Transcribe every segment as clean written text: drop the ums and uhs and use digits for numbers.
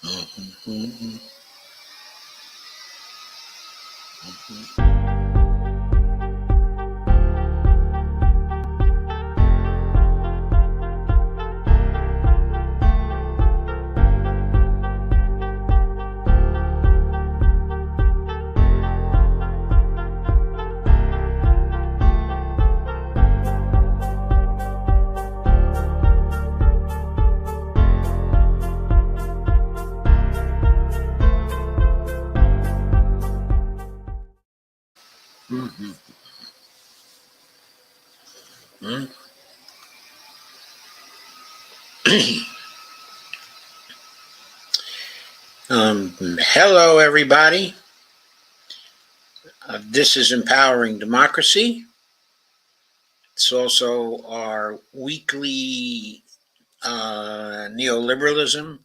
Mhm. Mhm. Mhm. Hello, everybody. This is Empowering Democracy. It's also our weekly Neoliberalism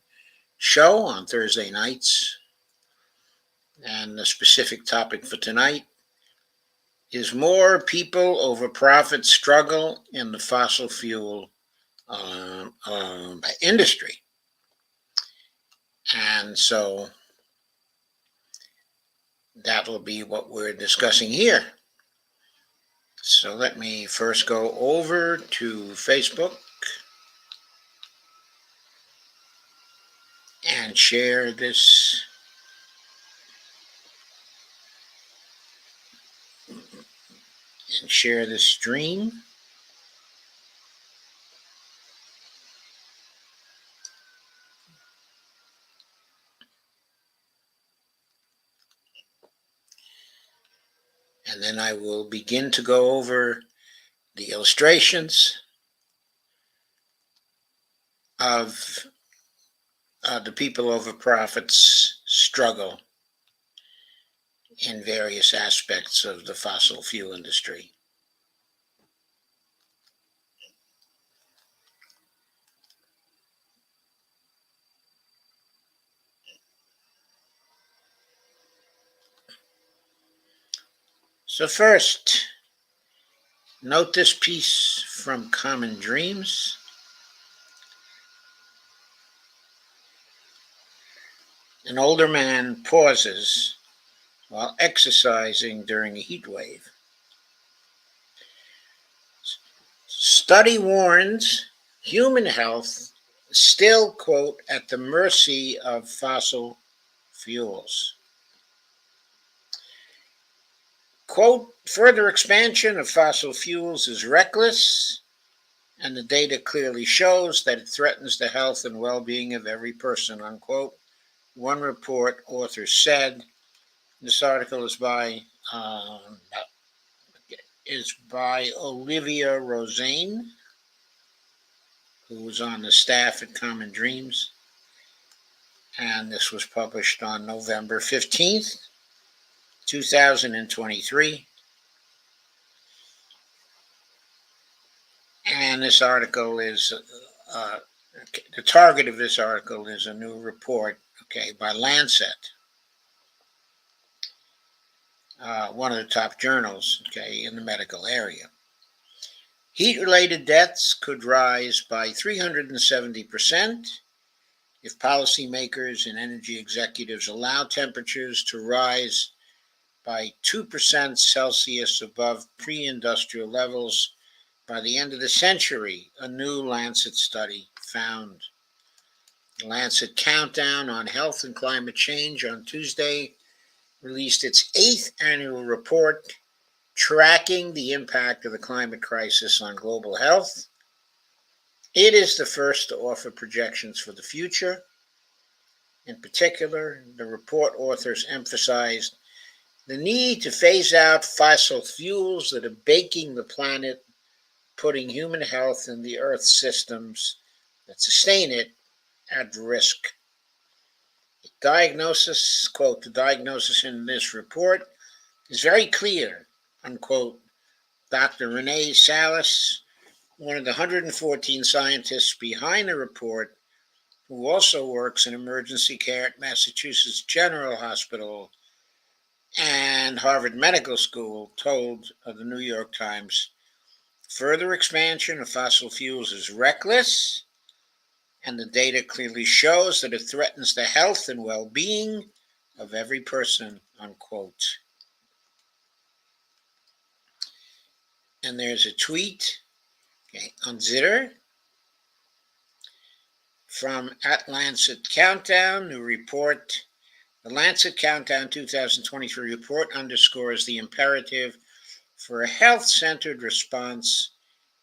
show on Thursday nights. And the specific topic for tonight is more people over profit struggle in the fossil fuel industry. And so that will be what we're discussing here. So let me first go over to Facebook and share this stream. And then I will begin to go over the illustrations of the people over profits struggle in various aspects of the fossil fuel industry. So first, note this piece from Common Dreams. An older man pauses while exercising during a heat wave. Study warns human health still, quote, at the mercy of fossil fuels. Quote, further expansion of fossil fuels is reckless, and the data clearly shows that it threatens the health and well-being of every person, unquote. One report author said. This article is by Olivia Rosane, who was on the staff at Common Dreams. And this was published on November 15th, 2023. And this article is, the target of this article is a new report, by Lancet, one of the top journals, in the medical area. Heat-related deaths could rise by 370% if policymakers and energy executives allow temperatures to rise by 2% Celsius above pre-industrial levels by the end of the century, a new Lancet study found. The Lancet Countdown on Health and Climate Change on Tuesday released its 8th annual report tracking the impact of the climate crisis on global health. It is the first to offer projections for the future. In particular, the report authors emphasized the need to phase out fossil fuels that are baking the planet, putting human health and the Earth systems that sustain it at risk. Diagnosis, quote, the diagnosis in this report is very clear, unquote. Dr. Renee Salas, one of the 114 scientists behind the report, who also works in emergency care at Massachusetts General Hospital and Harvard Medical School, told the New York Times, further expansion of fossil fuels is reckless, and the data clearly shows that it threatens the health and well-being of every person, unquote. And there's a tweet, on Zitter from at Lancet Countdown, who report, the Lancet Countdown 2023 report underscores the imperative for a health-centered response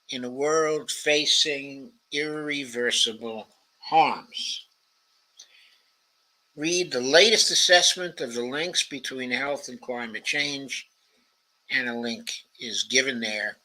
in a world facing irreversible harms. Read the latest assessment of the links between health and climate change, and a link is given there.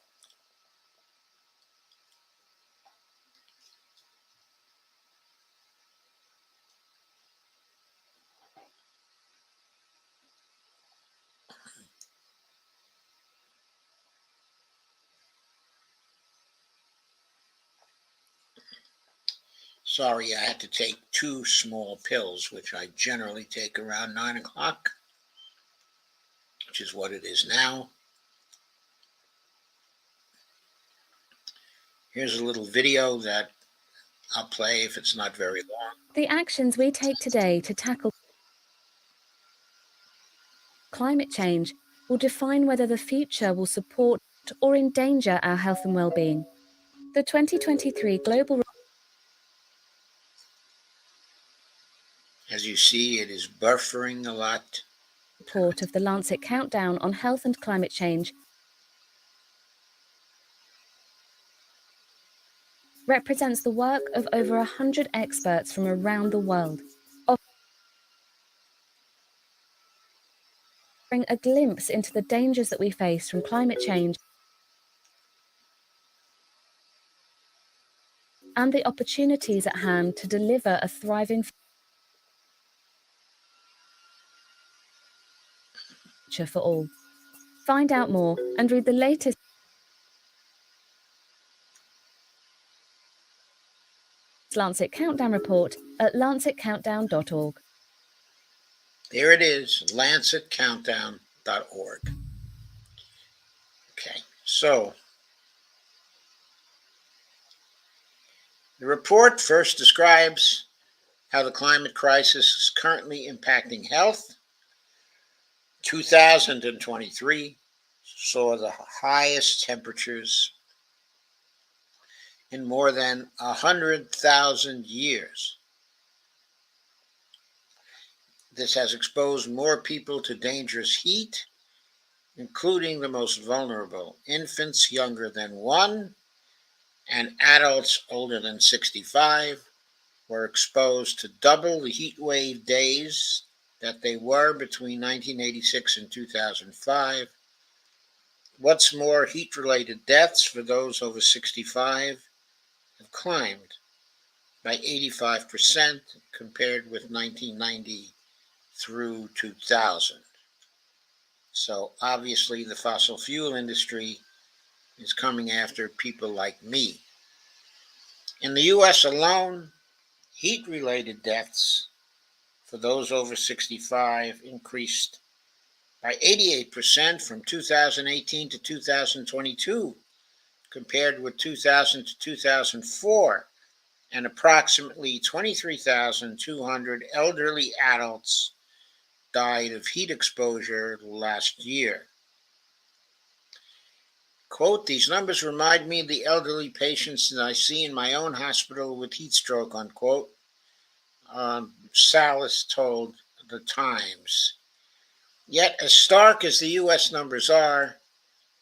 Sorry, I had to take 2 small pills, which I generally take around 9 o'clock, which is what it is now. Here's a little video that I'll play if it's not very long. The actions we take today to tackle climate change will define whether the future will support or endanger our health and well-being. The 2023 Global As you see, it is buffering a lot. Report of the Lancet Countdown on Health and Climate Change represents the work of over 100 experts from around the world, offering a glimpse into the dangers that we face from climate change and the opportunities at hand to deliver a thriving future for all. Find out more and read the latest Lancet Countdown report at lancetcountdown.org. There it is, lancetcountdown.org. Okay, so the report first describes how the climate crisis is currently impacting health. 2023 saw the highest temperatures in more than 100,000 years. This has exposed more people to dangerous heat, including the most vulnerable, infants younger than 1 and adults older than 65 were exposed to double the heat wave days that they were between 1986 and 2005. What's more, heat-related deaths for those over 65 have climbed by 85% compared with 1990 through 2000. So obviously the fossil fuel industry is coming after people like me. In the US alone, heat-related deaths for those over 65 increased by 88% from 2018 to 2022, compared with 2000 to 2004, and approximately 23,200 elderly adults died of heat exposure last year. Quote, these numbers remind me of the elderly patients that I see in my own hospital with heat stroke, unquote. Salas told the Times. Yet, as stark as the U.S. numbers are,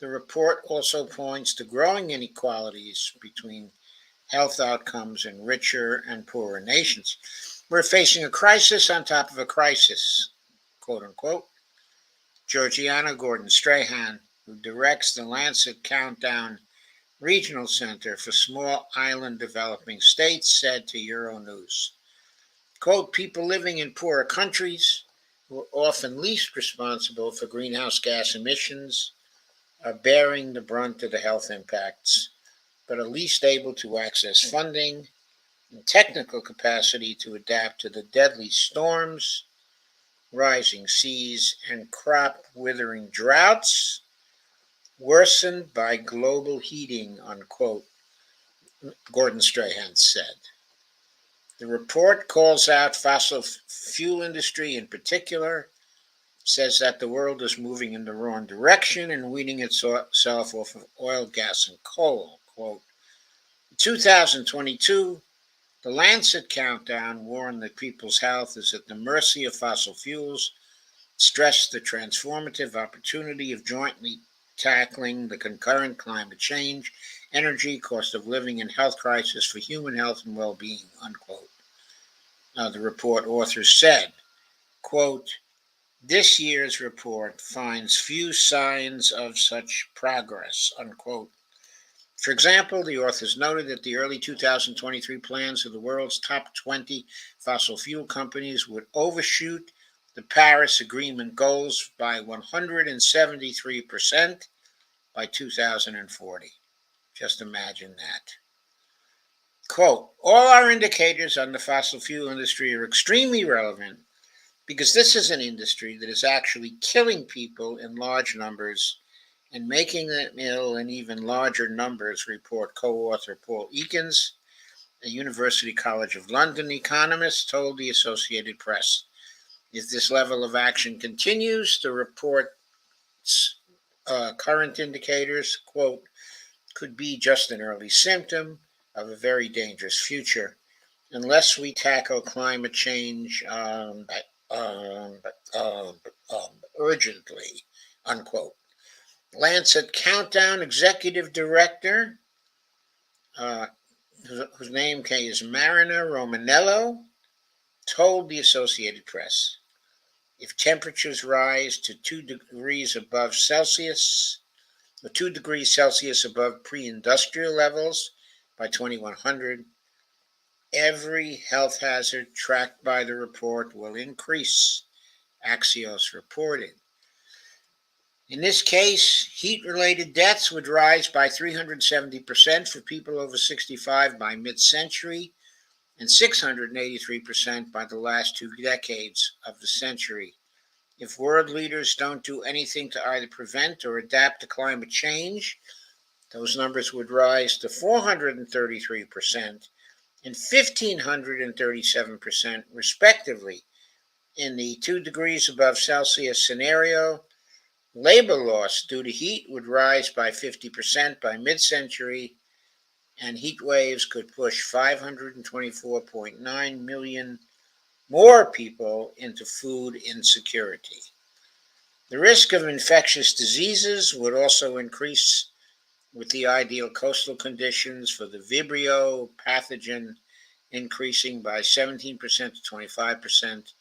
the report also points to growing inequalities between health outcomes in richer and poorer nations. We're facing a crisis on top of a crisis, quote unquote. Georgiana Gordon Strahan, who directs the Lancet Countdown Regional Center for Small Island Developing States, said to Euronews, quote, people living in poorer countries who are often least responsible for greenhouse gas emissions are bearing the brunt of the health impacts, but are least able to access funding and technical capacity to adapt to the deadly storms, rising seas, and crop withering droughts worsened by global heating, unquote, Gordon Strahan said. The report calls out fossil fuel industry in particular, says that the world is moving in the wrong direction and weaning itself off of oil, gas, and coal. Quote, in 2022, the Lancet Countdown warned that people's health is at the mercy of fossil fuels, stressed the transformative opportunity of jointly tackling the concurrent climate change, energy, cost of living, and health crisis for human health and well-being, unquote. The report authors said, quote, this year's report finds few signs of such progress, unquote. For example, the authors noted that the early 2023 plans of the world's top 20 fossil fuel companies would overshoot the Paris Agreement goals by 173% by 2040. Just imagine that. Quote, all our indicators on the fossil fuel industry are extremely relevant because this is an industry that is actually killing people in large numbers and making them ill in even larger numbers, report co-author Paul Ekins, a University College of London economist, told the Associated Press. If this level of action continues, the report's current indicators, quote, could be just an early symptom of a very dangerous future unless we tackle climate change urgently, unquote. Lancet Countdown Executive Director, whose name is Marina Romanello, told the Associated Press, if temperatures rise to 2 degrees above Celsius, or 2 degrees Celsius above pre-industrial levels by 2100, every health hazard tracked by the report will increase, Axios reported. In this case, heat-related deaths would rise by 370% for people over 65 by mid-century and 683% by the last 2 decades of the century. If world leaders don't do anything to either prevent or adapt to climate change, those numbers would rise to 433% and 1,537% respectively. In the 2 degrees above Celsius scenario, labor loss due to heat would rise by 50% by mid-century, and heat waves could push 524.9 million more people into food insecurity. The risk of infectious diseases would also increase with the ideal coastal conditions for the Vibrio pathogen increasing by 17% to 25%,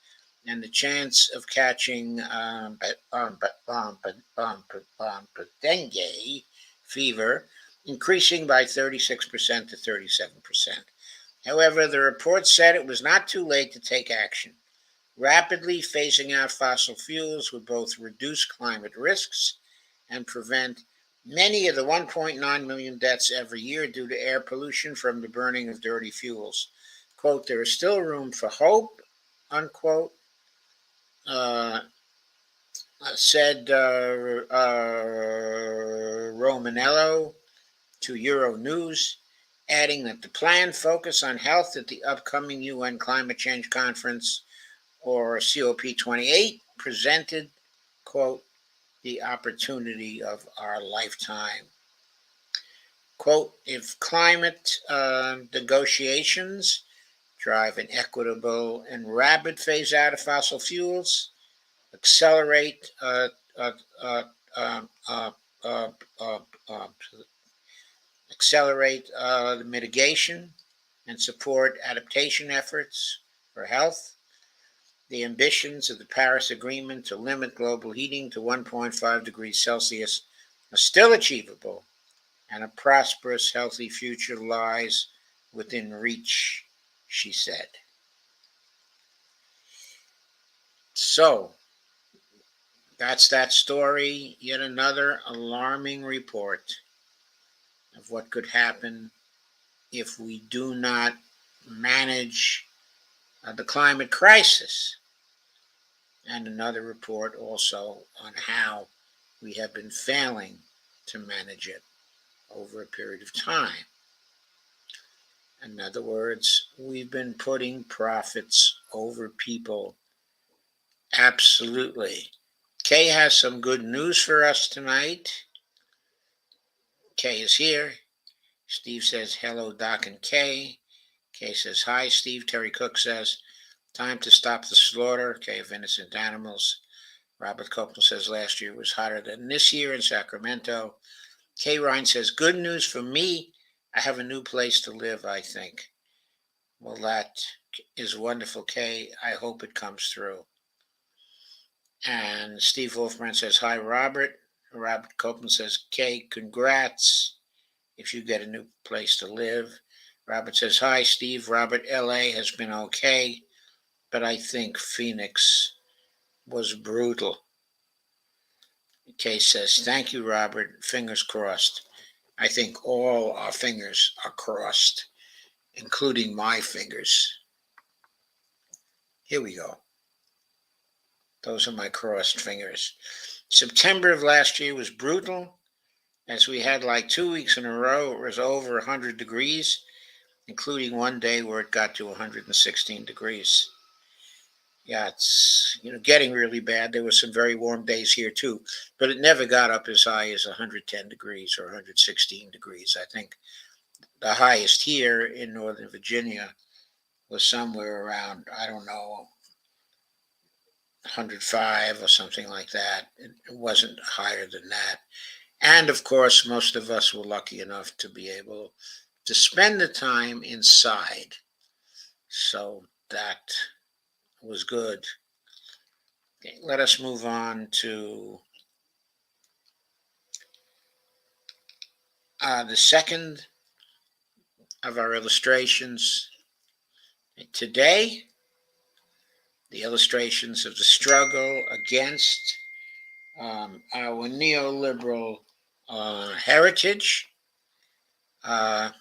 and the chance of catching dengue fever increasing by 36% to 37%. However, the report said it was not too late to take action. Rapidly phasing out fossil fuels would both reduce climate risks and prevent many of the 1.9 million deaths every year due to air pollution from the burning of dirty fuels. Quote, there is still room for hope, unquote, said Romanello to Euronews, adding that the planned focus on health at the upcoming UN Climate Change Conference, or COP28, presented, quote, the opportunity of our lifetime. Quote, if climate negotiations drive an acceptable and rapid phase out of fossil fuels, accelerate the mitigation and support adaptation efforts for health, the ambitions of the Paris Agreement to limit global heating to 1.5 degrees Celsius are still achievable, and a prosperous, healthy future lies within reach, she said. So, that's that story. Yet another alarming report of what could happen if we do not manage the climate crisis. And another report also on how we have been failing to manage it over a period of time. In other words, we've been putting profits over people. Absolutely. Kay has some good news for us tonight. Kay is here. Steve says, hello, Doc and Kay. Kay says, hi, Steve. Terry Cook says, time to stop the slaughter, of innocent animals. Robert Copeland says, last year was hotter than this year in Sacramento. Kay Ryan says, good news for me. I have a new place to live, I think. Well, that is wonderful, Kay. I hope it comes through. And Steve Wolfman says, hi, Robert. Robert Copeland says, Kay, congrats if you get a new place to live. Robert says, hi, Steve. Robert, LA has been okay, but I think Phoenix was brutal. Kay says, thank you, Robert. Fingers crossed. I think all our fingers are crossed, including my fingers. Here we go. Those are my crossed fingers. September of last year was brutal, as we had like 2 weeks in a row. It was over 100 degrees, including one day where it got to 116 degrees. Yeah, it's getting really bad. There were some very warm days here too, but it never got up as high as 110 degrees or 116 degrees. I think the highest here in Northern Virginia was somewhere around, I don't know, 105 or something like that. It wasn't higher than that. And of course, most of us were lucky enough to be able to spend the time inside. So that was good. Okay, let us move on to the second of our illustrations. Today, the illustrations of the struggle against our neoliberal heritage. A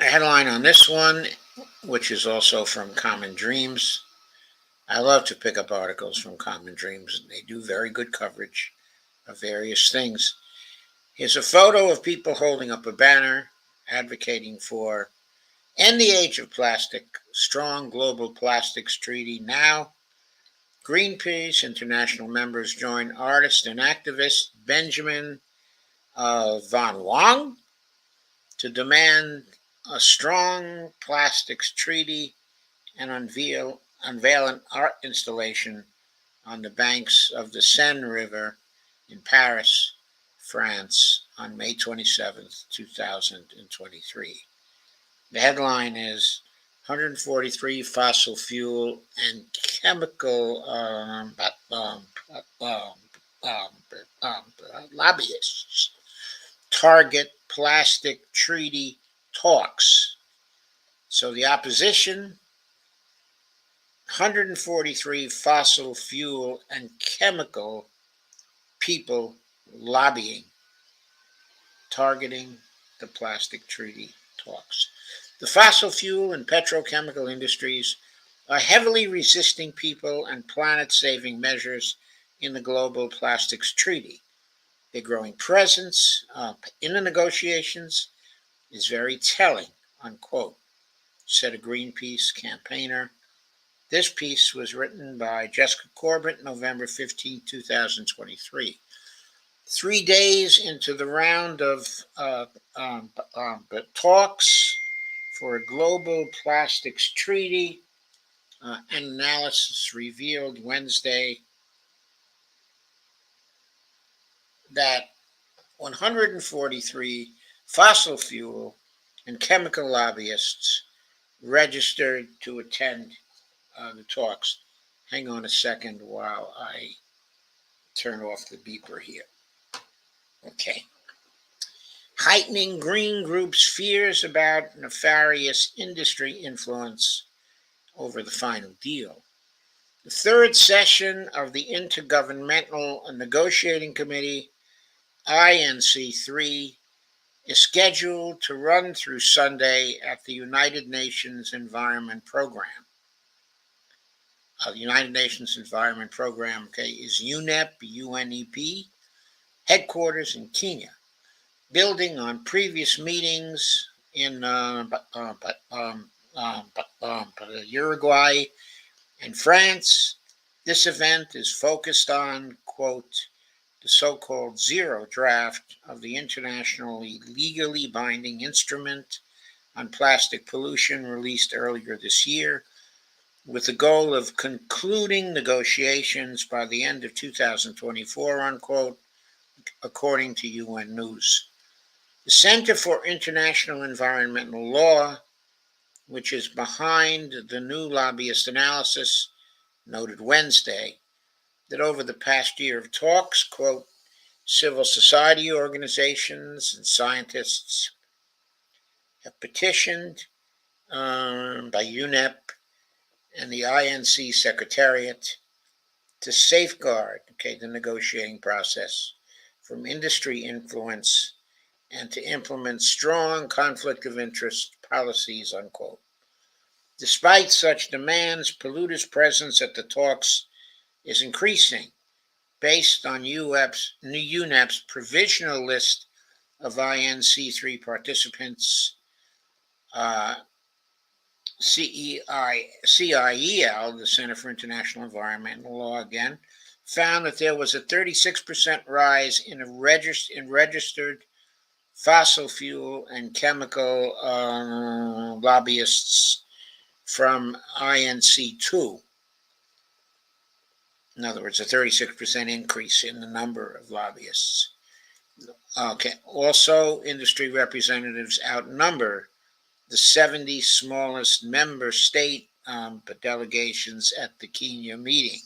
headline on this one, which is also from Common Dreams. I love to pick up articles from Common Dreams. They do very good coverage of various things. Here's a photo of people holding up a banner advocating for End the Age of Plastic, Strong Global Plastics Treaty Now. Greenpeace international members join artist and activist Benjamin Van Wong to demand a strong plastics treaty and unveil an art installation on the banks of the Seine River in Paris, France, on May 27th, 2023. The headline is 143 fossil fuel and chemical lobbyists target plastic treaty talks. So the opposition, 143 fossil fuel and chemical people lobbying, targeting the plastic treaty talks. The fossil fuel and petrochemical industries are heavily resisting people and planet-saving measures in the global plastics treaty. Their growing presence in the negotiations is very telling, unquote, said a Greenpeace campaigner. This piece was written by Jessica Corbett, November 15, 2023. 3 days into the round of talks for a global plastics treaty, an analysis revealed Wednesday that 143 fossil fuel and chemical lobbyists registered to attend the talks. Hang on a second while I turn off the beeper here. Okay. Heightening green groups' fears about nefarious industry influence over the final deal. The third session of the Intergovernmental Negotiating Committee, INC3, is scheduled to run through Sunday at the United Nations Environment Program. The United Nations Environment Program, is UNEP, UNEP, headquarters in Kenya, building on previous meetings in Uruguay and France. This event is focused on, quote, the so-called zero draft of the internationally legally binding instrument on plastic pollution released earlier this year, with the goal of concluding negotiations by the end of 2024, unquote, according to UN News. The Center for International Environmental Law, which is behind the new lobbyist analysis, noted Wednesday that over the past year of talks, quote, civil society organizations and scientists have petitioned by UNEP and the INC Secretariat to safeguard, the negotiating process from industry influence and to implement strong conflict of interest policies, unquote. Despite such demands, polluters' presence at the talks is increasing based on UNEP's provisional list of INC3 participants. CIEL, the Center for International Environmental Law, again, found that there was a 36% rise in registered fossil fuel and chemical lobbyists from INC2. In other words, a 36% increase in the number of lobbyists. Okay. Also, industry representatives outnumber the 70 smallest member state delegations at the Kenya meeting.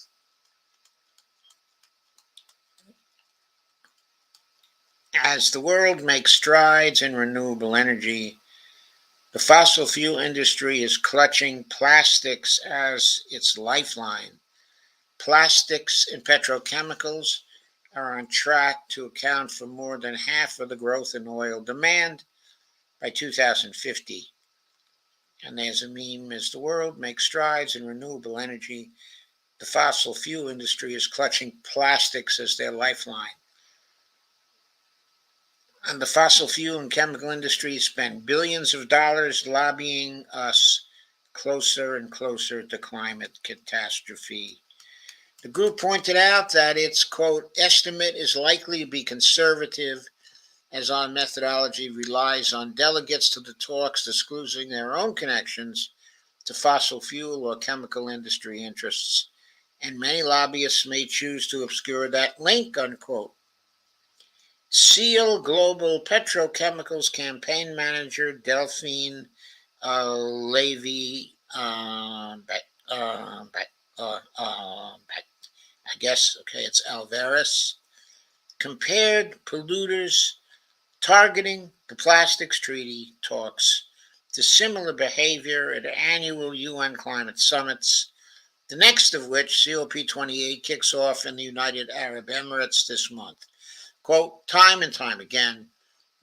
As the world makes strides in renewable energy, the fossil fuel industry is clutching plastics as its lifeline. Plastics and petrochemicals are on track to account for more than half of the growth in oil demand by 2050. And there's a meme: as the world makes strides in renewable energy, the fossil fuel industry is clutching plastics as their lifeline. And the fossil fuel and chemical industry spend billions of dollars lobbying us closer and closer to climate catastrophe. The group pointed out that its, quote, estimate is likely to be conservative, as our methodology relies on delegates to the talks disclosing their own connections to fossil fuel or chemical industry interests, and many lobbyists may choose to obscure that link, unquote. SEAL Global Petrochemicals campaign manager Delphine Levy, it's Alvarez, compared polluters targeting the plastics treaty talks to similar behavior at annual UN climate summits, the next of which, COP28, kicks off in the United Arab Emirates this month. Quote, time and time again,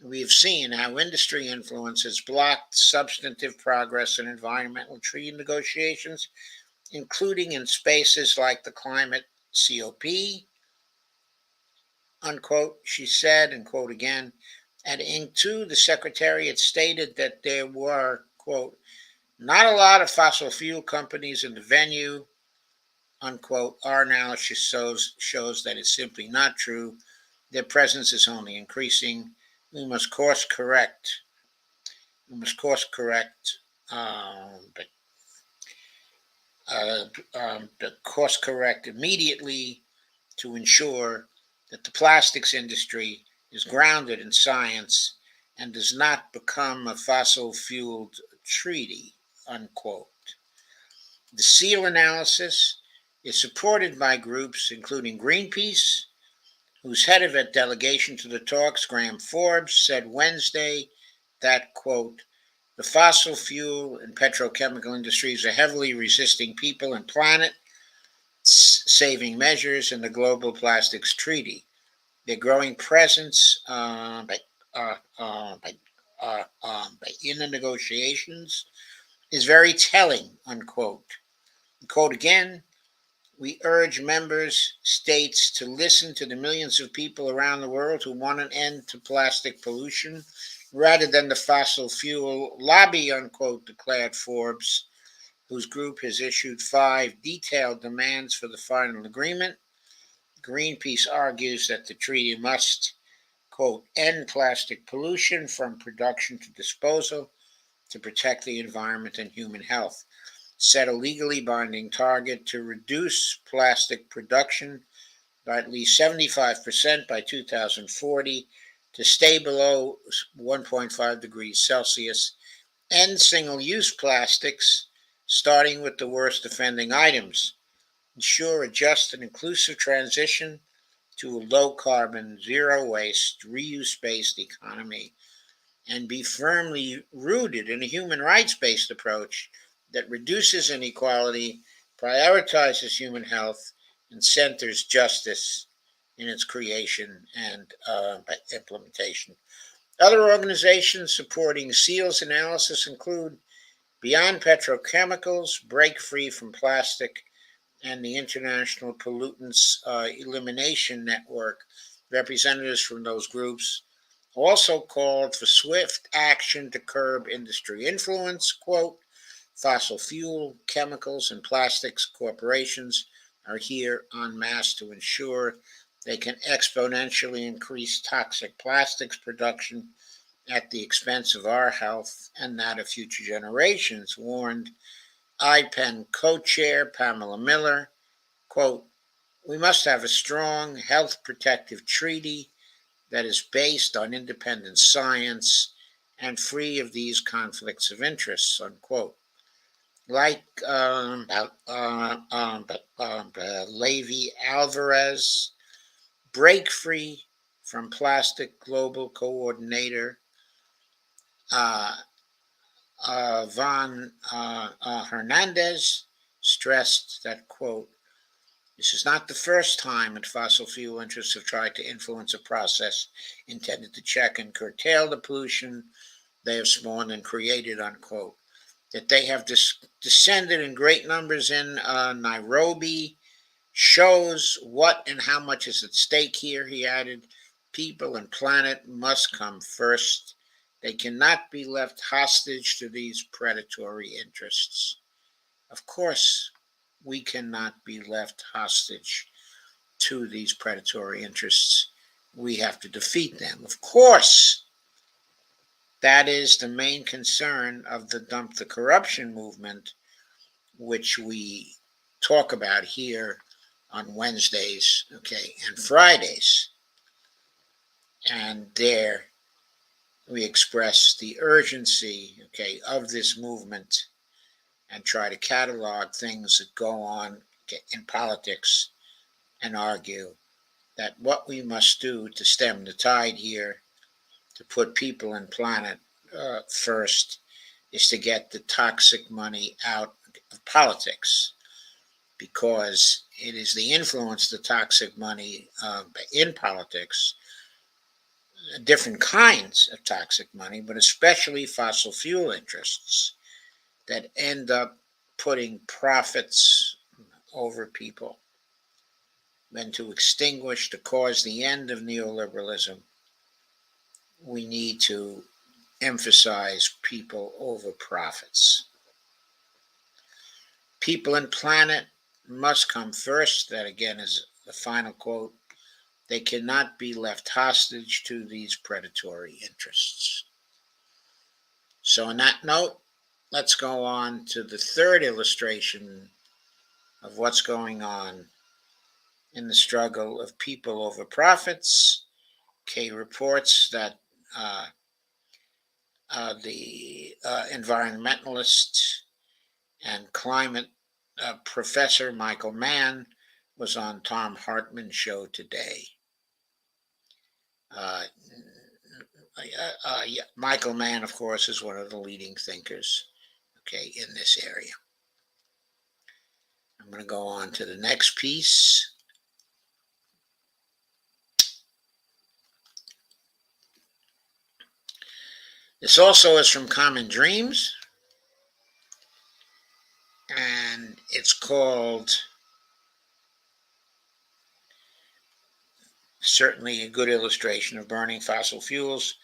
we have seen how industry influence has blocked substantive progress in environmental treaty negotiations, including in spaces like the climate COP, unquote, she said, and quote again, at Inc. the Secretariat stated that there were, quote, not a lot of fossil fuel companies in the venue, unquote. Our analysis shows that it's simply not true. Their presence is only increasing. We must course correct. Course correct immediately to ensure that the plastics industry is grounded in science and does not become a fossil-fueled treaty, unquote. The SEAL analysis is supported by groups including Greenpeace, whose head of a delegation to the talks, Graham Forbes, said Wednesday that, quote, the fossil fuel and petrochemical industries are heavily resisting people and planet saving measures in the Global Plastics Treaty. Their growing presence in the negotiations is very telling, unquote. Quote again, We urge member states to listen to the millions of people around the world who want an end to plastic pollution rather than the fossil fuel lobby, unquote, declared Forbes, whose group has issued 5 detailed demands for the final agreement. Greenpeace argues that the treaty must, quote, end plastic pollution from production to disposal to protect the environment and human health, set a legally binding target to reduce plastic production by at least 75% by 2040 to stay below 1.5 degrees Celsius, end single-use plastics, starting with the worst offending items, ensure a just and inclusive transition to a low-carbon, zero-waste, reuse-based economy, and be firmly rooted in a human rights-based approach that reduces inequality, prioritizes human health, and centers justice in its creation and implementation. Other organizations supporting SEAL's analysis include Beyond Petrochemicals, Break Free from Plastic, and the International Pollutants Elimination Network. Representatives from those groups also called for swift action to curb industry influence. Quote, fossil fuel, chemicals, and plastics corporations are here en masse to ensure they can exponentially increase toxic plastics production at the expense of our health and that of future generations, warned IPEN co-chair Pamela Miller. Quote, we must have a strong health protective treaty that is based on independent science and free of these conflicts of interests, unquote. Like Levy Alvarez, Break Free from Plastic Global Coordinator Von Hernandez, stressed that, quote, this is not the first time that fossil fuel interests have tried to influence a process intended to check and curtail the pollution they have spawned and created, unquote. That they have descended in great numbers in Nairobi shows what and how much is at stake here, he added. People and planet must come first. They cannot be left hostage to these predatory interests. Of course, we cannot be left hostage to these predatory interests. We have to defeat them. Of course, that is the main concern of the Dump the Corruption movement, which we talk about here on Wednesdays, okay, and Fridays. And there we express the urgency, okay, of this movement and try to catalog things that go on in politics and argue that what we must do to stem the tide here, to put people and planet first, is to get the toxic money out of politics, because it is the influence of the toxic money in politics, different kinds of toxic money, but especially fossil fuel interests, that end up putting profits over people. And to extinguish, to cause the end of neoliberalism, we need to emphasize people over profits. People and planet must come first. That again is the final quote. They cannot be left hostage to these predatory interests. So on that note, let's go on to the third illustration of what's going on in the struggle of people over profits. Kay reports that the environmentalist and climate professor Michael Mann was on Tom Hartman's show today. Michael Mann, of course, is one of the leading thinkers, okay, in this area. I'm going to go on to the next piece. This also is from Common Dreams, and it's called certainly a good illustration of burning fossil fuels.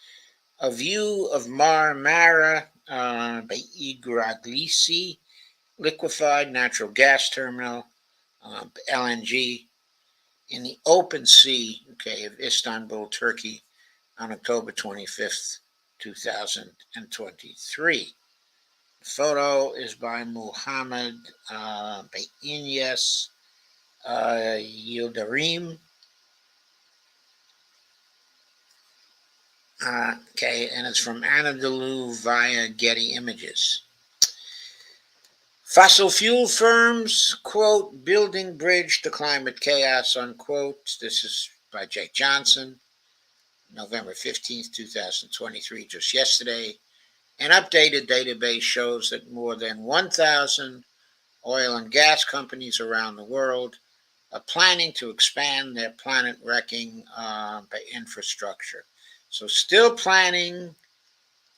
A view of Mar Mara by Igraglisi, liquefied natural gas terminal, LNG, in the open sea, of Istanbul, Turkey, on October 25th, 2023. The photo is by Muhammad by Inyas Yildirim. And it's from Anadolu via Getty Images. Fossil fuel firms, quote, building bridge to climate chaos, unquote. This is by Jake Johnson, November 15th, 2023, just yesterday. An updated database shows that more than 1,000 oil and gas companies around the world are planning to expand their planet-wrecking infrastructure. So still planning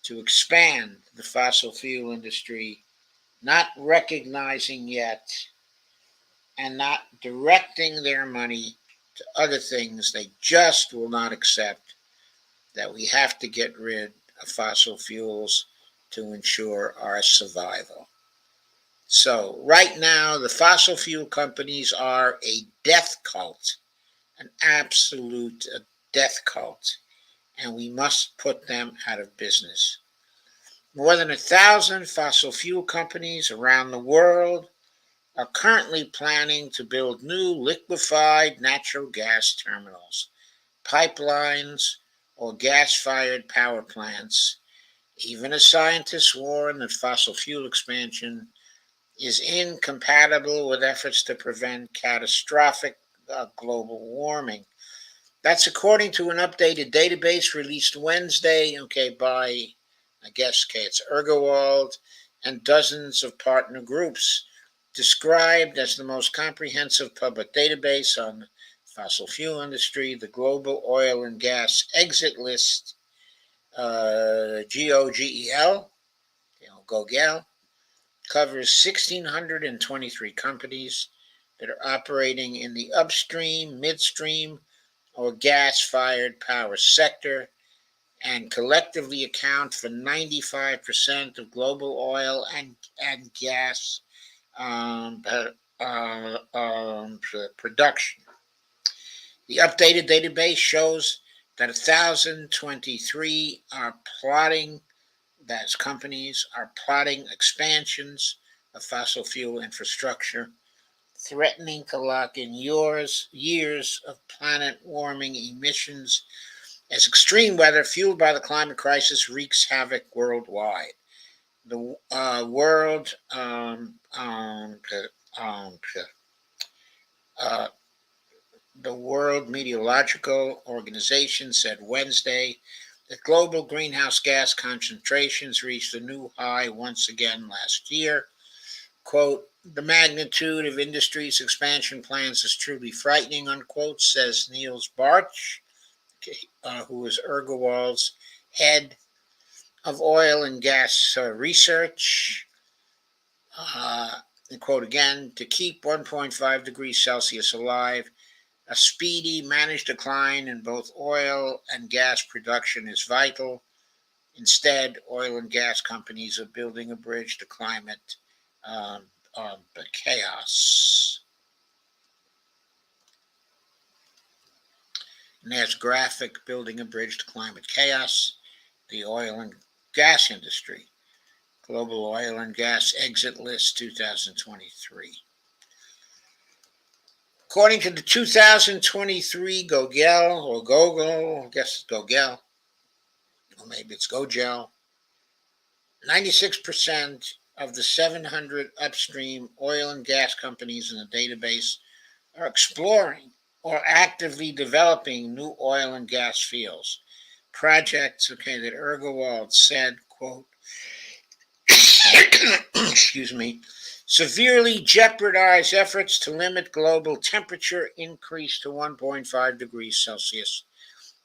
to expand the fossil fuel industry, not recognizing yet and not directing their money to other things. They just will not accept that we have to get rid of fossil fuels to ensure our survival. So right now, the fossil fuel companies are a death cult, an absolute death cult, and we must put them out of business. More than 1,000 fossil fuel companies around the world are currently planning to build new liquefied natural gas terminals, pipelines, or gas-fired power plants, even as scientists warn that fossil fuel expansion is incompatible with efforts to prevent catastrophic global warming. That's according to an updated database released Wednesday, by, it's Ergowald and dozens of partner groups, described as the most comprehensive public database on the fossil fuel industry. The Global Oil and Gas Exit List, GOGEL, GOGEL, covers 1,623 companies that are operating in the upstream, midstream, or gas-fired power sector, and collectively account for 95% of global oil and gas production. The updated database shows that 1,023 companies are plotting expansions of fossil fuel infrastructure, threatening to lock in years of planet warming emissions as extreme weather fueled by the climate crisis wreaks havoc worldwide. The World Meteorological Organization said Wednesday that global greenhouse gas concentrations reached a new high once again last year. Quote, the magnitude of industry's expansion plans is truly frightening, unquote, says Niels Bartsch, who is Ergowald's head of oil and gas research. And quote again, to keep 1.5 degrees Celsius alive, a speedy, managed decline in both oil and gas production is vital. Instead, oil and gas companies are building a bridge to climate chaos. And there's a graphic building a bridge to climate chaos, the oil and gas industry. Global Oil and Gas Exit List 2023. According to the 2023 GOGEL, or Gogel, I guess it's GOGEL, or maybe it's GOGEL, 96% of the 700 upstream oil and gas companies in the database are exploring or actively developing new oil and gas fields. Projects, that Ergowald said, quote, excuse me, severely jeopardize efforts to limit global temperature increase to 1.5 degrees Celsius.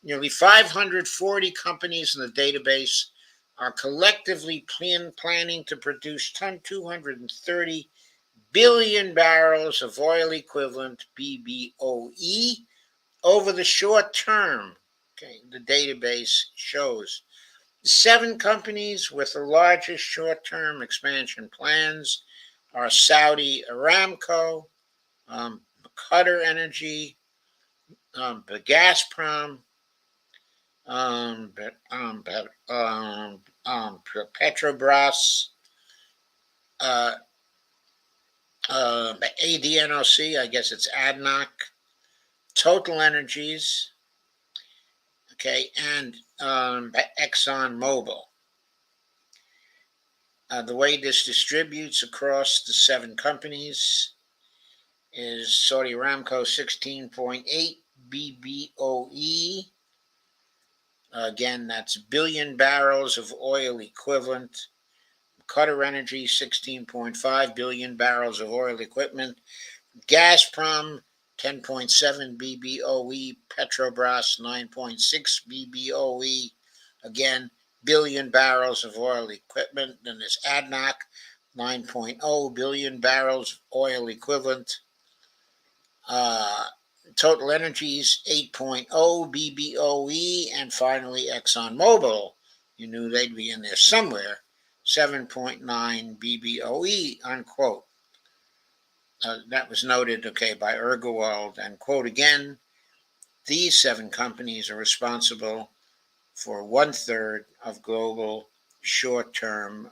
Nearly 540 companies in the database are collectively planning to produce 230 billion barrels of oil equivalent, BBOE, over the short term, okay, the database shows 7 companies with the largest short-term expansion plans are Saudi Aramco, Qatar Energy, Gazprom, um, um, Petrobras, uh, ADNOC, I guess it's ADNOC, Total Energies, okay, and Exxon Mobil. The way this distributes across the 7 companies is Saudi Aramco 16.8 BBOE. Again, that's billion barrels of oil equivalent. Qatar Energy 16.5 billion barrels of oil equivalent. Gazprom 10.7 BBOE. Petrobras 9.6 BBOE. Again, billion barrels of oil equivalent. Then there's ADNOC 9.0 billion barrels of oil equivalent. Total Energies 8.0 BBOE, and finally ExxonMobil, you knew they'd be in there somewhere, 7.9 BBOE, unquote. That was noted, okay, by Ergewald, and quote again, these 7 companies are responsible for 1/3 of global short-term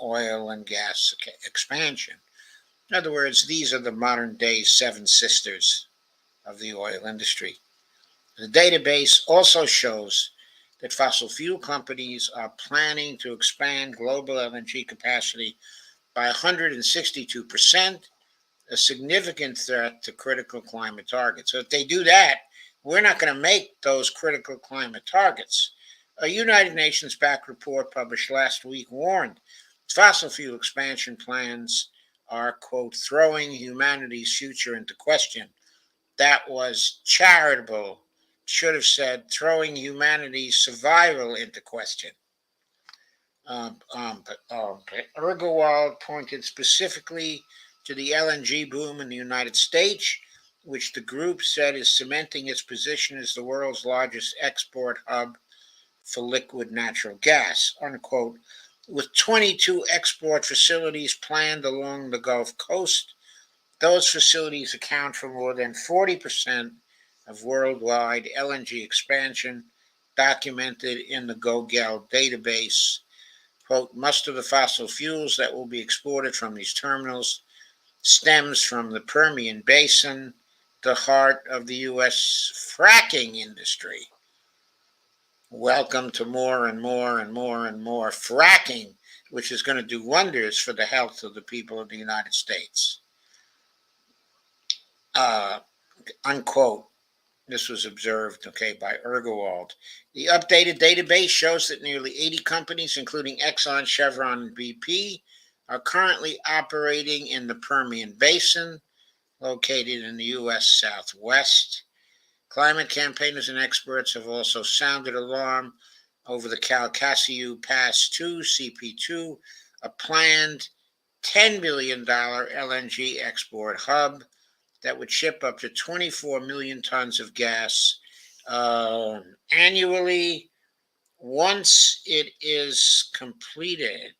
oil and gas expansion. In other words, these are the modern-day 7 sisters of the oil industry. The database also shows that fossil fuel companies are planning to expand global LNG capacity by 162%, a significant threat to critical climate targets. So if they do that, we're not going to make those critical climate targets. A United Nations-backed report published last week warned fossil fuel expansion plans are, quote, throwing humanity's future into question. That was charitable. Should have said throwing humanity's survival into question. Ergewald pointed specifically to the LNG boom in the United States, which the group said is cementing its position as the world's largest export hub for liquid natural gas, unquote, with 22 export facilities planned along the Gulf Coast. Those facilities account for more than 40% of worldwide LNG expansion documented in the GOGEL database. Quote, most of the fossil fuels that will be exported from these terminals stems from the Permian Basin, the heart of the U.S. fracking industry. Welcome to more and more and more and more fracking, which is going to do wonders for the health of the people of the United States. Unquote. This was observed, okay, by Ergewald. The updated database shows that nearly 80 companies, including Exxon, Chevron, and BP, are currently operating in the Permian Basin, located in the U.S. Southwest. Climate campaigners and experts have also sounded alarm over the Calcasieu Pass 2, CP2, a planned $10 billion LNG export hub that would ship up to 24 million tons of gas annually once it is completed.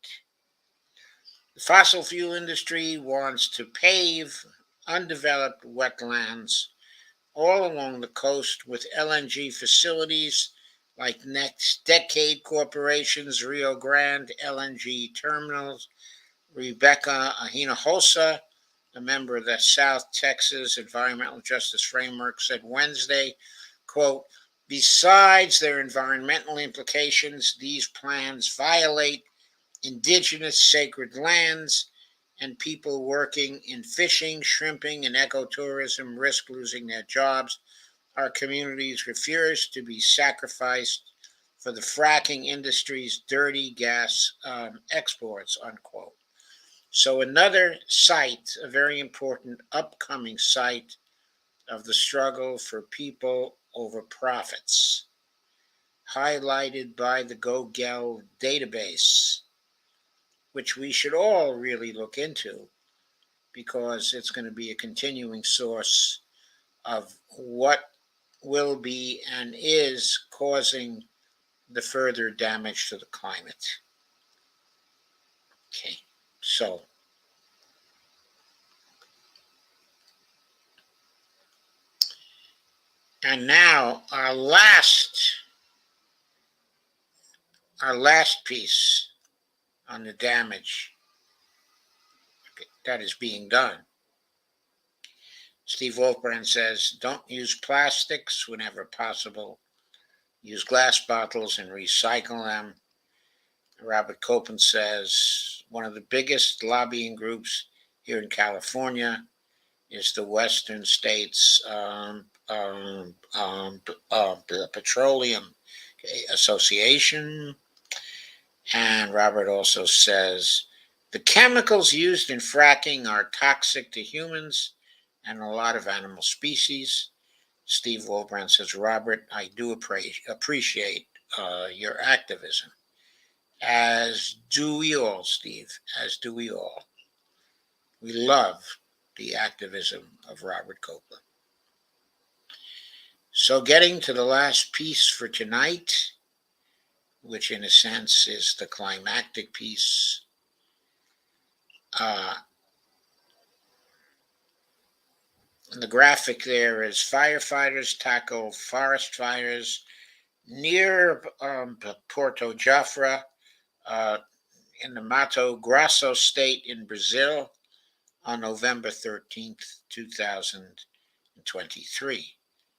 The fossil fuel industry wants to pave undeveloped wetlands all along the coast with LNG facilities like Next Decade Corporation's Rio Grande LNG terminals. Rebecca Hinojosa, a member of the South Texas Environmental Justice Framework, said Wednesday, quote, besides their environmental implications, these plans violate indigenous sacred lands, and people working in fishing, shrimping, and ecotourism risk losing their jobs. Our communities refuse to be sacrificed for the fracking industry's dirty gas exports, unquote. So another site, a very important upcoming site of the struggle for people over profits, highlighted by the GOGEL database, which we should all really look into because it's going to be a continuing source of what will be and is causing the further damage to the climate. Okay, so and now our last piece on the damage that is being done. Steve Wolfbrand says, don't use plastics whenever possible. Use glass bottles and recycle them. Robert Copeland says, one of the biggest lobbying groups here in California is the Western States Petroleum Association. And Robert also says, the chemicals used in fracking are toxic to humans and a lot of animal species. Steve Wolbrand says, Robert, I do appreciate your activism. As do we all, Steve, as do we all. We love the activism of Robert Copeland. So getting to the last piece for tonight, which in a sense is the climactic piece. The graphic there is firefighters tackle forest fires near Porto Jafra in the Mato Grosso state in Brazil on November 13th, 2023,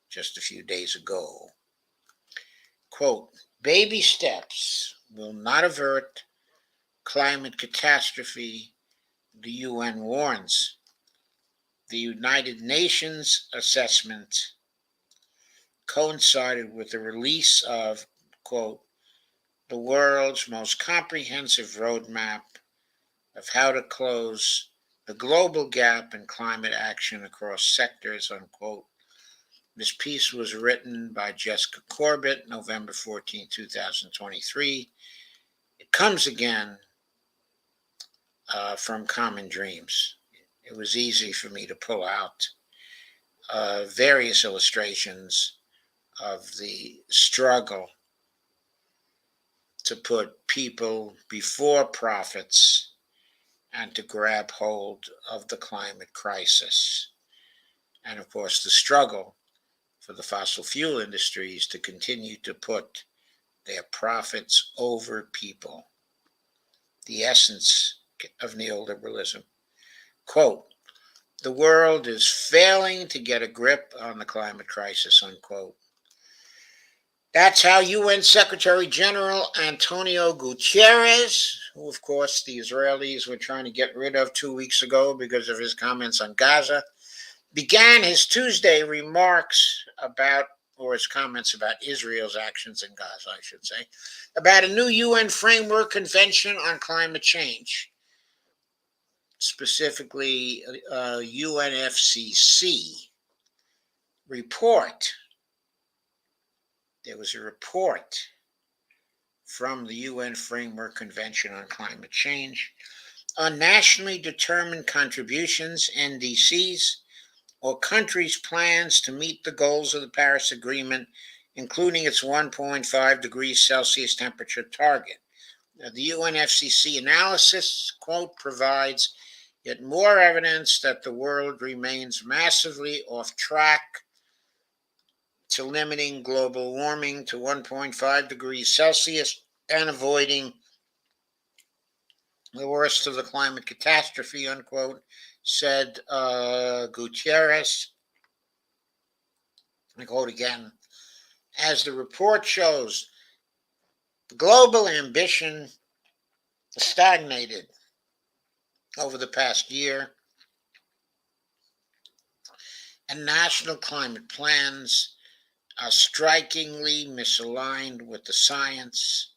just a few days ago. Quote, baby steps will not avert climate catastrophe, the UN warns. The United Nations assessment coincided with the release of, quote, the world's most comprehensive roadmap of how to close the global gap in climate action across sectors, unquote. This piece was written by Jessica Corbett, November 14, 2023. It comes again from Common Dreams. It was easy for me to pull out various illustrations of the struggle to put people before profits and to grab hold of the climate crisis. And of course, the struggle for the fossil fuel industries to continue to put their profits over people. The essence of neoliberalism. Quote, the world is failing to get a grip on the climate crisis, unquote. That's how UN Secretary General Antonio Guterres, who of course the Israelis were trying to get rid of 2 weeks ago because of his comments on Gaza, began his Tuesday remarks about, or his comments about Israel's actions in Gaza, I should say, about a new UN Framework Convention on Climate Change, specifically UNFCCC report. There was a report from the UN Framework Convention on Climate Change on nationally determined contributions, NDCs, or countries' plans to meet the goals of the Paris Agreement, including its 1.5 degrees Celsius temperature target. The UNFCCC analysis, quote, provides yet more evidence that the world remains massively off track to limiting global warming to 1.5 degrees Celsius and avoiding the worst of the climate catastrophe, unquote, said Guterres. I quote again, as the report shows, the global ambition stagnated over the past year, and national climate plans are strikingly misaligned with the science.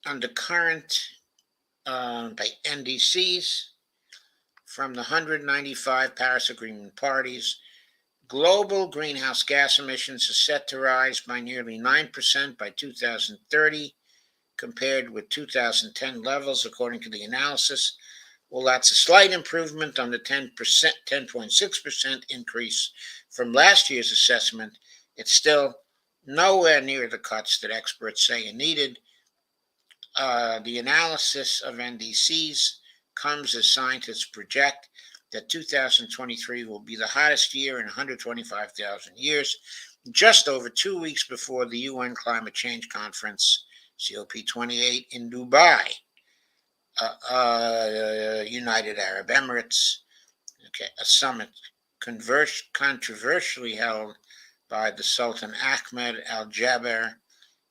Under current by NDCs from the 195 Paris Agreement parties, global greenhouse gas emissions are set to rise by nearly 9% by 2030, compared with 2010 levels, according to the analysis. Well, that's a slight improvement on the 10.6% increase from last year's assessment. It's still nowhere near the cuts that experts say are needed. The analysis of NDCs comes as scientists project that 2023 will be the hottest year in 125,000 years, just over 2 weeks before the UN Climate Change Conference, COP28, in Dubai, United Arab Emirates. Okay, a summit controversially held by the Sultan Ahmed Al Jaber,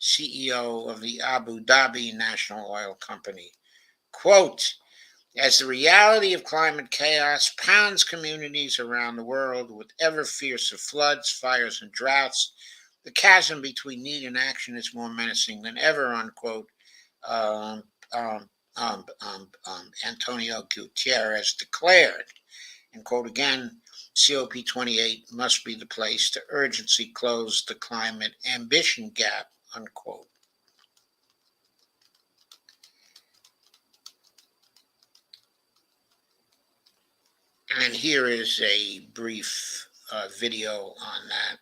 CEO of the Abu Dhabi National Oil Company. Quote, as the reality of climate chaos pounds communities around the world with ever fiercer floods, fires, and droughts, the chasm between need and action is more menacing than ever, unquote. Um, um, Antonio Gutierrez declared. And quote again, COP28 must be the place to urgently close the climate ambition gap, unquote. And here is a brief video on that.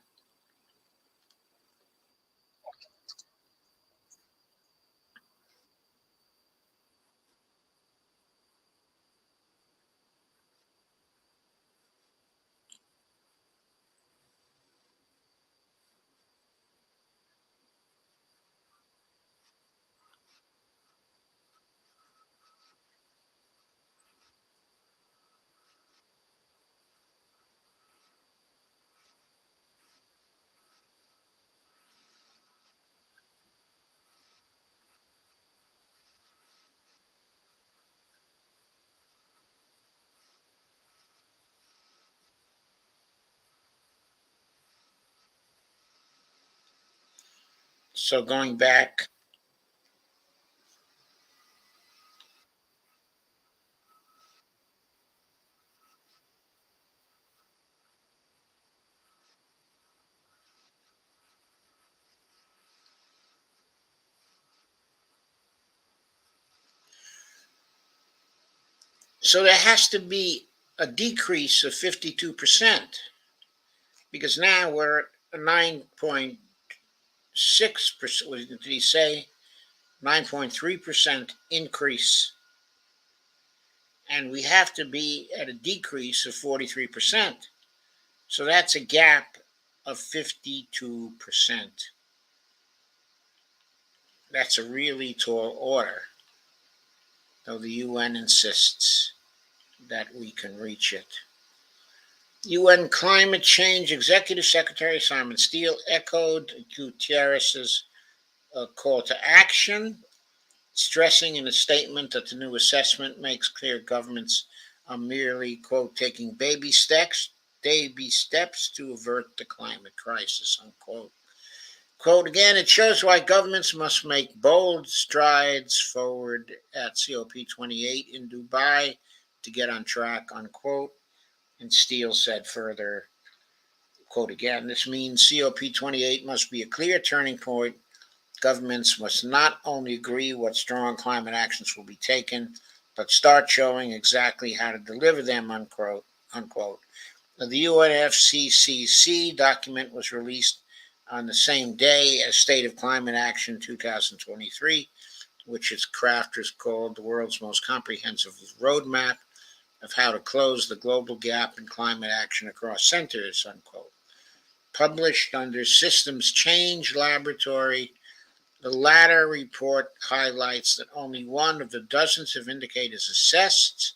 So going back, so there has to be a decrease of 52% because now we're at 9.6%. What did he say? 9.3% increase. And we have to be at a decrease of 43%. So that's a gap of 52%. That's a really tall order, though the UN insists that we can reach it. UN Climate Change Executive Secretary Simon Steele echoed Gutierrez's call to action, stressing in a statement that the new assessment makes clear governments are merely, quote, taking baby steps to avert the climate crisis, unquote. Quote again, it shows why governments must make bold strides forward at COP28 in Dubai to get on track, unquote. And Steele said further, quote again, this means COP28 must be a clear turning point. Governments must not only agree what strong climate actions will be taken, but start showing exactly how to deliver them, unquote. The UNFCCC document was released on the same day as State of Climate Action 2023, which its crafters called the world's most comprehensive roadmap of how to close the global gap in climate action across centers, unquote. Published under Systems Change Laboratory, the latter report highlights that only one of the dozens of indicators assessed,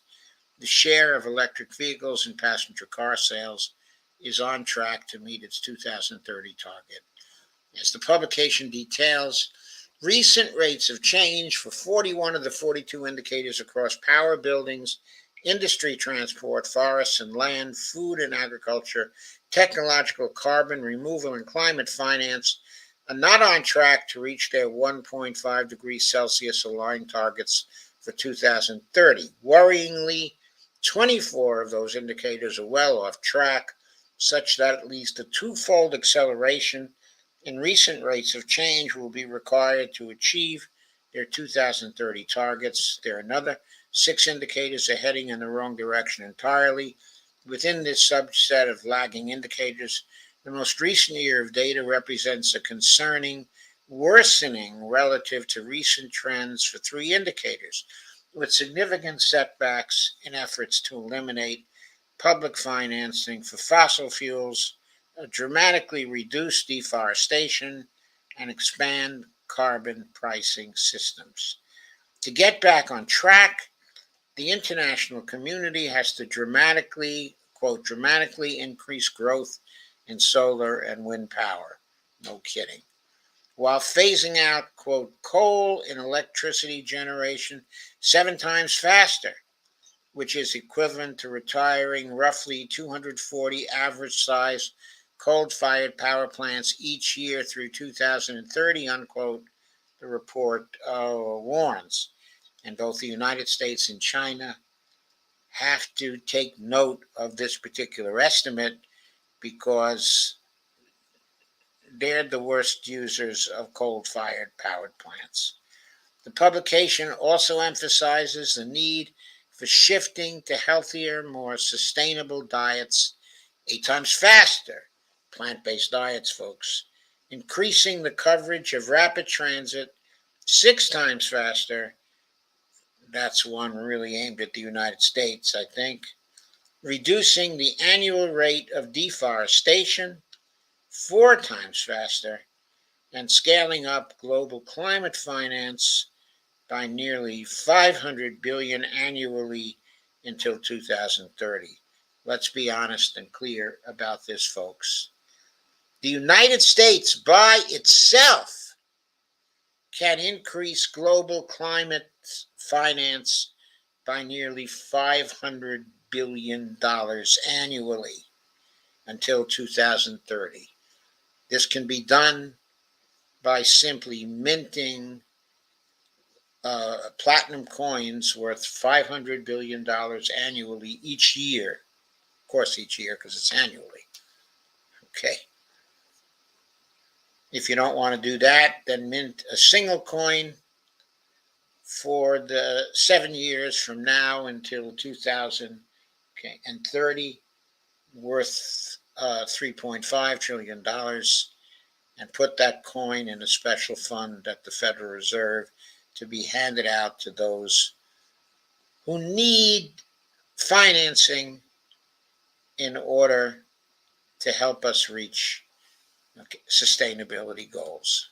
the share of electric vehicles in passenger car sales, is on track to meet its 2030 target. As the publication details, recent rates of change for 41 of the 42 indicators across power, buildings, industry, transport, forests and land, food and agriculture, technological, carbon removal, and climate finance are not on track to reach their 1.5 degrees Celsius aligned targets for 2030. Worryingly, 24 of those indicators are well off track, such that at least a twofold acceleration in recent rates of change will be required to achieve their 2030 targets. There are another 6 indicators are heading in the wrong direction entirely. Within this subset of lagging indicators, the most recent year of data represents a concerning worsening relative to recent trends for 3 indicators, with significant setbacks in efforts to eliminate public financing for fossil fuels, dramatically reduce deforestation, and expand carbon pricing systems. To get back on track, the international community has to dramatically, quote, dramatically increase growth in solar and wind power. No kidding. While phasing out, quote, coal in electricity generation 7 times faster, which is equivalent to retiring roughly 240 average size coal-fired power plants each year through 2030, unquote, the report warns. And both the United States and China have to take note of this particular estimate because they're the worst users of coal-fired powered plants. The publication also emphasizes the need for shifting to healthier, more sustainable diets 8 times faster, plant-based diets, folks, increasing the coverage of rapid transit 6 times faster. That's one really aimed at the United States, I think. Reducing the annual rate of deforestation 4 times faster, and scaling up global climate finance by nearly $500 billion annually until 2030. Let's be honest and clear about this, folks. The United States by itself can increase global climate finance by nearly $500 billion annually until 2030. This can be done by simply minting platinum coins worth $500 billion annually each year. Of course, each year because it's annually. Okay. If you don't want to do that, then mint a single coin for the 7 years from now until 2030, worth $3.5 trillion, and put that coin in a special fund at the Federal Reserve to be handed out to those who need financing in order to help us reach sustainability goals.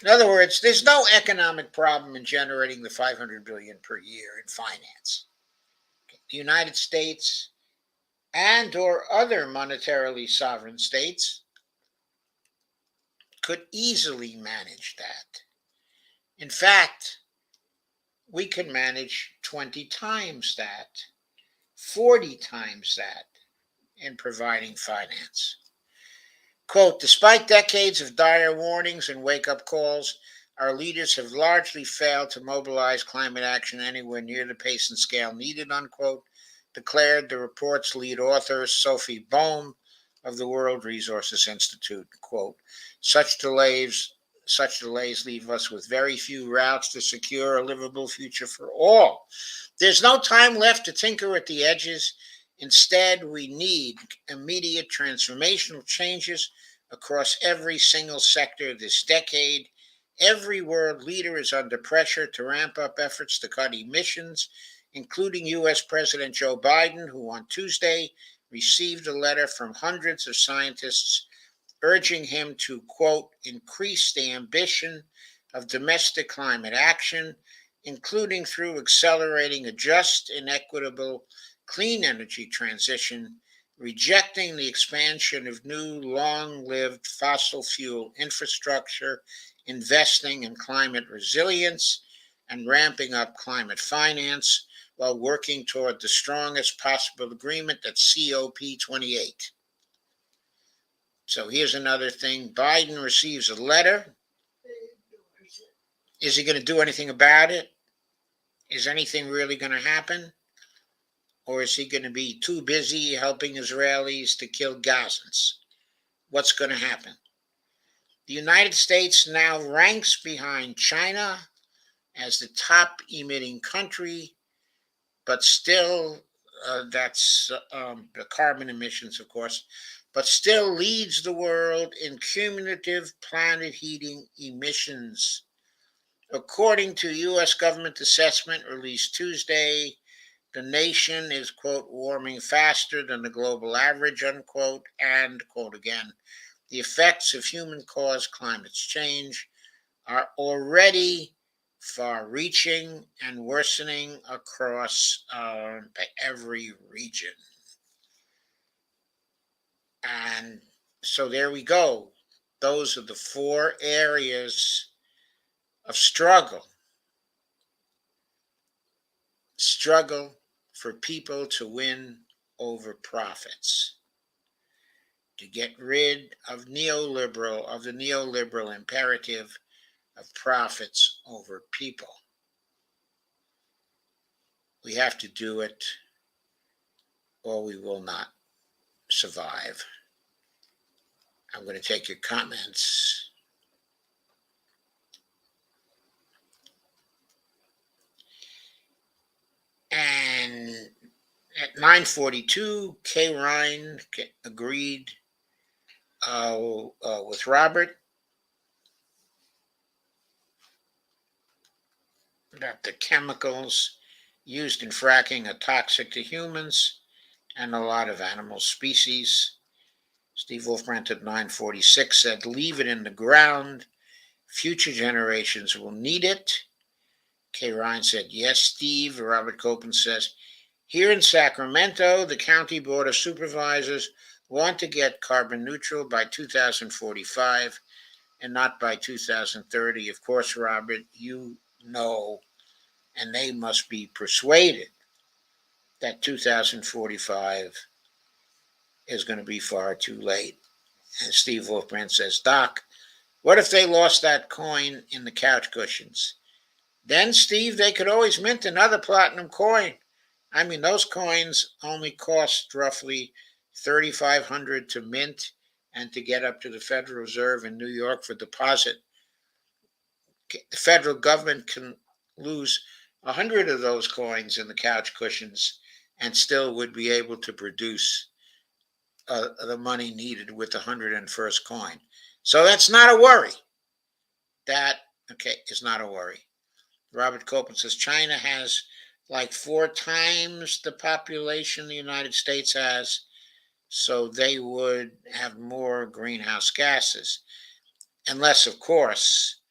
In other words, there's no economic problem in generating the $500 billion per year in finance. The United States and or other monetarily sovereign states could easily manage that. In fact, we can manage 20 times that, 40 times that in providing finance. Quote, despite decades of dire warnings and wake-up calls, our leaders have largely failed to mobilize climate action anywhere near the pace and scale needed, unquote, declared the report's lead author, Sophie Bohm of the World Resources Institute. Quote, such delays leave us with very few routes to secure a livable future for all. There's no time left to tinker at the edges. Instead, we need immediate transformational changes across every single sector this decade. Every world leader is under pressure to ramp up efforts to cut emissions, including U.S. President Joe Biden, who on Tuesday received a letter from hundreds of scientists urging him to, quote, increase the ambition of domestic climate action, including through accelerating a just and equitable clean energy transition, rejecting the expansion of new long-lived fossil fuel infrastructure, investing in climate resilience, and ramping up climate finance while working toward the strongest possible agreement at COP28. So here's another thing. Biden receives a letter. Is he going to do anything about it? Is anything really going to happen? Or is he going to be too busy helping Israelis to kill Gazans? What's going to happen? The United States now ranks behind China as the top emitting country, but still, that's the carbon emissions, of course, but still leads the world in cumulative planet heating emissions. According to U.S. government assessment released Tuesday, the nation is, quote, warming faster than the global average, unquote, and, quote again, the effects of human caused climate change are already far reaching and worsening across every region. And so there we go. Those are the four areas of struggle. Struggle for people to win over profits, to get rid of the neoliberal imperative of profits over people. We have to do it or we will not survive. I'm going to take your comments. And at 9:42, Kay Ryan agreed with Robert that the chemicals used in fracking are toxic to humans and a lot of animal species. Steve Wolfbrandt at 9:46 said, leave it in the ground. Future generations will need it. Kay Ryan said, yes, Steve. Robert Copeland says, here in Sacramento, the County Board of Supervisors want to get carbon neutral by 2045 and not by 2030. Of course, Robert, you know, and they must be persuaded that 2045 is going to be far too late. And Steve Wolfbrandt says, Doc, what if they lost that coin in the couch cushions? Then, Steve, they could always mint another platinum coin. I mean, those coins only cost roughly $3,500 to mint and to get up to the Federal Reserve in New York for deposit. The federal government can lose 100 of those coins in the couch cushions and still would be able to produce the money needed with the 101st coin. So that's not a worry. That, is not a worry. Robert Copeland says China has like 4 times the population the United States has, so they would have more greenhouse gases. Unless, of course,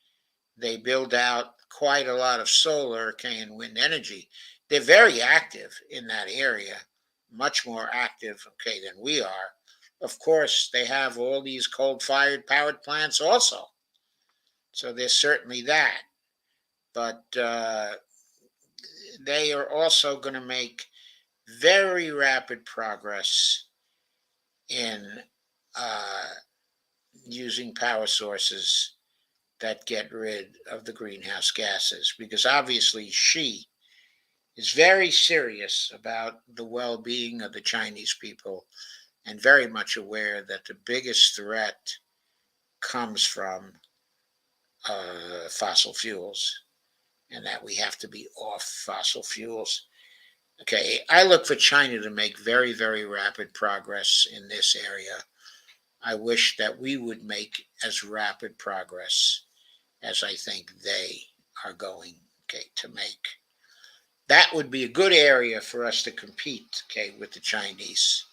they build out quite a lot of solar and wind energy. They're very active in that area, much more active, than we are. Of course, they have all these coal-fired powered plants also. So there's certainly that. But they are also going to make very rapid progress in using power sources that get rid of the greenhouse gases, because obviously Xi is very serious about the well-being of the Chinese people and very much aware that the biggest threat comes from fossil fuels and that we have to be off fossil fuels. I look for China to make very, very rapid progress in this area. I wish that we would make as rapid progress as I think they are going to make. That would be a good area for us to compete with the Chinese,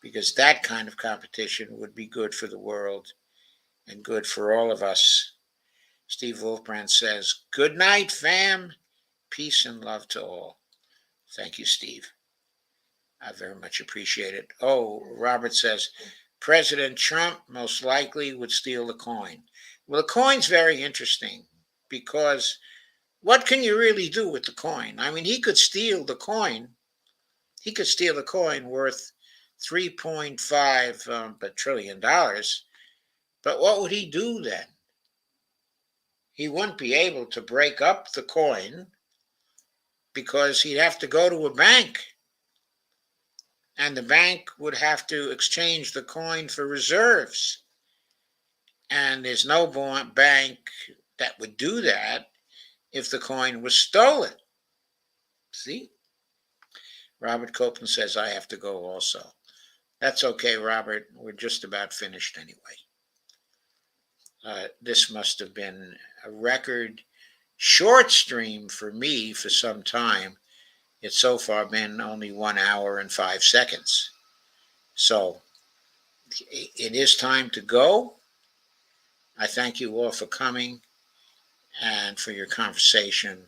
because that kind of competition would be good for the world and good for all of us. Steve Wolfbrandt says, good night, fam. Peace and love to all. Thank you, Steve. I very much appreciate it. Oh, Robert says, President Trump most likely would steal the coin. Well, the coin's very interesting because what can you really do with the coin? I mean, he could steal the coin. He could steal a coin worth $3.5 trillion. But what would he do then? He wouldn't be able to break up the coin because he'd have to go to a bank. And the bank would have to exchange the coin for reserves. And there's no bank that would do that if the coin was stolen. See? Robert Copeland says I have to go also. That's okay, Robert. We're just about finished anyway. This must have been a record short stream for me for some time. It's so far been only 1 hour and 5 seconds. So it is time to go. I thank you all for coming and for your conversation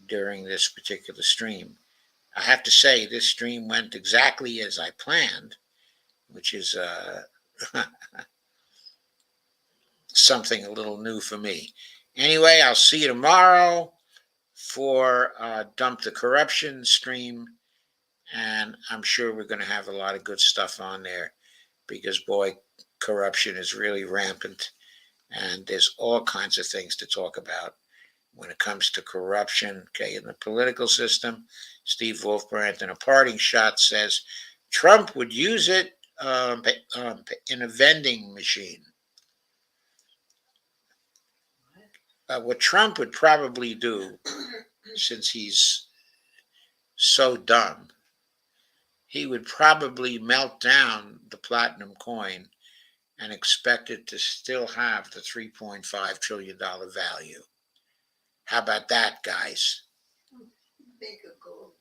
during this particular stream. I have to say, this stream went exactly as I planned, which is something a little new for me. Anyway, I'll see you tomorrow for Dump the Corruption stream, and I'm sure we're going to have a lot of good stuff on there because, boy, corruption is really rampant, and there's all kinds of things to talk about when it comes to corruption, okay, in the political system. Steve Wolfbrandt, in a parting shot, says Trump would use it in a vending machine. What Trump would probably do, since he's so dumb, he would probably melt down the platinum coin and expect it to still have the $3.5 trillion value. How about that, guys? Make a gold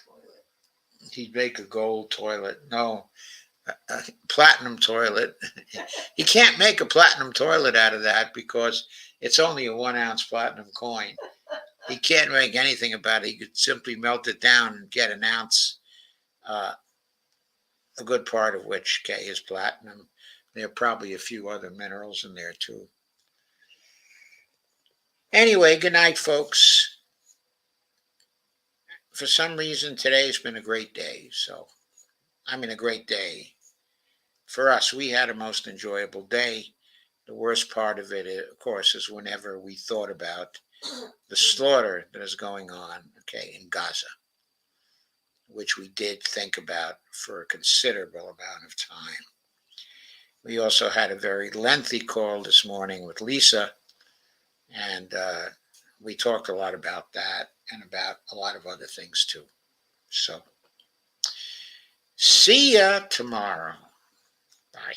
toilet. He'd make a gold toilet. No, a platinum toilet. He can't make a platinum toilet out of that because it's only a 1 ounce platinum coin. He can't make anything about it. He could simply melt it down and get an ounce, a good part of which, okay, is platinum. There are probably a few other minerals in there too. Anyway, good night, folks. For some reason, today's been a great day. A great day. For us, we had a most enjoyable day. The worst part of it, of course, is whenever we thought about the slaughter that is going on, okay, in Gaza, which we did think about for a considerable amount of time. We also had a very lengthy call this morning with Lisa, and we talked a lot about that and about a lot of other things too. So, see ya tomorrow. Bye.